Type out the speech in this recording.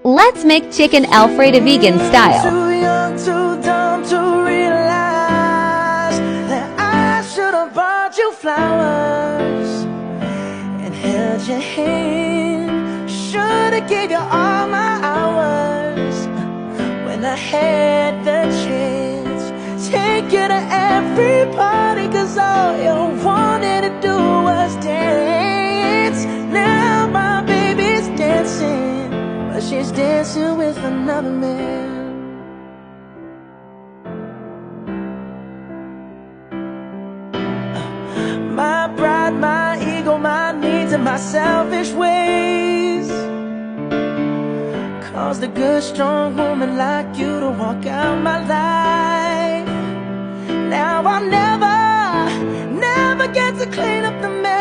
Let's make chicken Alfredo vegan style. Too young, too dumb to realize that I should have bought you flowers and held your hand. Should have gave you all my hours when I had the chance. Take you to every party, 'cause all you wanted to do was dance. Now my baby's dancing, but she's dancing with another man. My pride, my ego, my needs, and my selfish ways caused a good, strong woman like you to walk out my life. Now I'll never get to clean up the mess